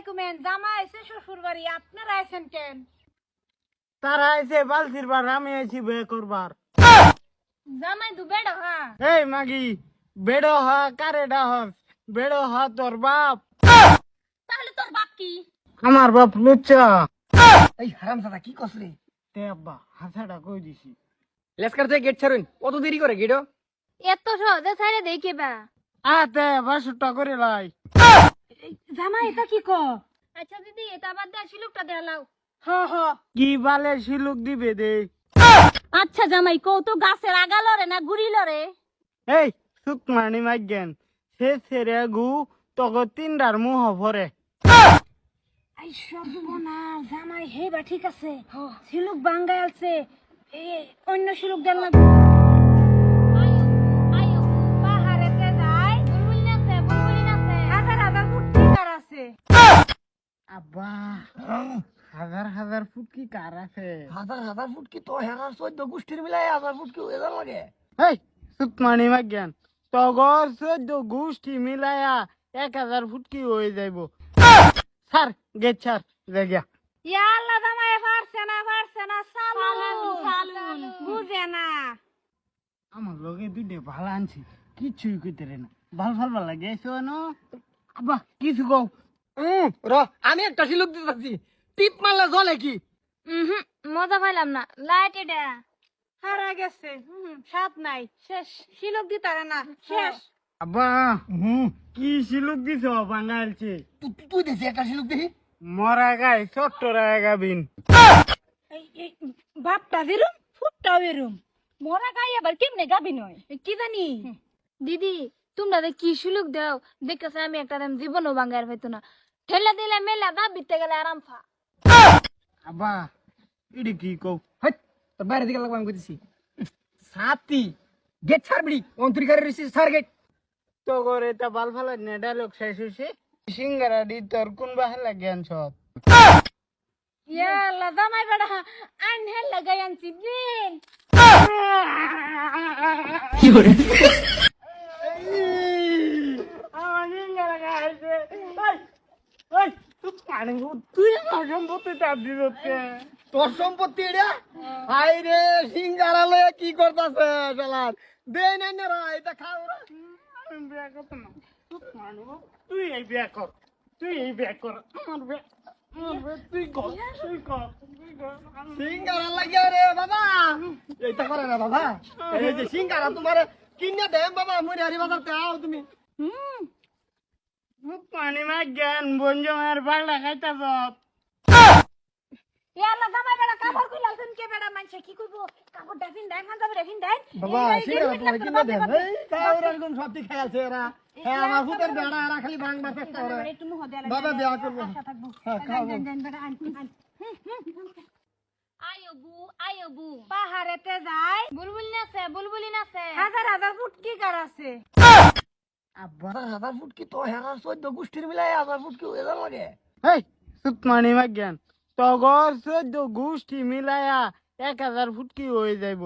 কুমেন জামা এসে শ্বশুর বাড়ি আপনারা আছেন কেন? তারা এসে বালতির বার আমি আছি বিয়ে করবার। জামাই দু বেড়ো হ্যাঁ এই মাগি বেড়ো হা কারে ডাহস বেড়ো হা তোর বাপ। তাহলে তোর বাপ কি? আমার বাপ লুচ্চা। এই হারামজাদা কি করছ রে? তে আব্বা হাসাটা কই দিছি। লেসকার থেকে গেট ছাড়ুন, অত দেরি করে গেটো? এত সহজে ছাইরে দেখে বা আতে বাসুটা করে লাই। জামাই এটা কি কো? আচ্ছা দিদি এটা বাদ দে শিলুকটা দেখালাও। হ হ কি বালে শিলুক দিবে দে। আচ্ছা জামাই কও তো গাছের আগা লরে না গুড়ি লরে? এই সুকমানি মাইগেন সে সেরে গু তগো তিনডার মুহ ভরে। আই সর্বনাশ জামাই হেবা ঠিক আছে শিলুক বাঙ্গাই আছে এ অন্য শিলুক দেন লাগবে। আয়ো আয়ো পাহাড়েতে যায় বুলবুলি নাচে হাজার হাজার ফুটকি কার আছে। আব্বা হাজার হাজার ফুট কি কার আছে? হাজার হাজার ফুট কি তো হেরার 14 গোষ্ঠীর মিলাই হাজার ফুট কি হয়ে যার লাগে? এই সুকমানি মাইগেন তগর 14 গোষ্ঠী মিলায়া 1000 ফুট কি হয়ে যাইব। স্যার গেট ছাড় জায়গা। ইয়া আল্লাহ জামাই পারছে না সালুন বুঝে না। আমার লগে দুইটা ভালো আনছি কিছুই কইতে রে না ভাল ভাল ভাল লাগে এসো না আব্বা কিছু কও। র আমি একটা শিলুক দিতে যাচ্ছি, টিপ মারলে জ্বলে কি? মজা পাইলাম না লাইট এটা হারা গেছে সাত নাই শেষ শিলক দিতারে না শেষ। আব্বা কি শিলুক দিছ বাঙালছে তুই দিছি একটা শিলুক দেখি। মরা গাই ছোট্টরা গাবিন। এই বাপটা বেরুম ফুটটা বেরুম মরা গাই আবার কেমনে গাবি নয় কি জানি। দিদি তোমরা কি শিলুক দাও দেখতেছে আমি একটা দাম জীবনও বাঙ্গার হইতো না ঠেলা দিলে মেলা দা বিতে গেলে আরাম ফা। আব্বা ইডি কি কও। হাই তোর বাইরে দিকে লাগবে আমি কইতেছি। সাতি গেট ছাড়বি অন্তরিকারের রিসি ছাড় গেট। তো করে তা ভাল ভাল না ডায়লগ শেষ হইছে সিঙ্গারা দি তোর কোন বাহালা জ্ঞান সব। ইয়া আল্লাহ জামাই বেড়া আইন হেল লাগাই আনছি দিন। কি করে? আমার সিঙ্গারা খাইছে ওই ওই তুই পানি তুই আমার সম্পত্তি চাপ দিতে। তোর সম্পত্তি এটা? হাই রে সিঙ্গারা লয়ে কি করতাছে শালার? দে নাই না রা এটা খাও রা। আমি বিয়া করতে না তুই এই বিয়া কর তুই এই বিয়া কর আমার বিয়া তুই কর তুই কর তুই কর। সিঙ্গারা লাগিয়া রে বাবা, এইটা করে না বাবা। এই যে সিঙ্গারা তোমার কিনে দেম বাবা, মরি হারি বাজারতে আও তুমি। পানি মা জ্ঞান বঞ্জমের পাগলা খাইতা সব। ইয়া আল্লাহ জামাই বেড়া কাপড় কইলাছেন কে বেড়া মানছে কি কইবো কাপড়টা পিন দেন খান যাবে পিন দেন বাবা সিঙ্গারা তোমার কিনে দেম। এই কাউরার কোন সব ঠিক খাইছে এরা। হ্যাঁ আমার ফুটের বেড়া এরা খালি ভাঙবার চেষ্টা করে। একটু মুহ দেয়া বাবা বিয়া করবো। আশা থাকবো হ্যাঁ খাবো। দেন বেড়া আন আয়ো বু পাহাড়েতে যায় বুলবুলি নাচে হাজার হাজার ফুটকি কার আছে। আব্বা হাজার ফুট কি তো হেরার 14 গোষ্ঠীর মিলাই হাজার ফুট কি হয়ে যার লাগে? এই সুকমানি মা জ্ঞান তগর 14 গোষ্ঠী মিলায়া 1000 ফুট কি হয়ে যাইব।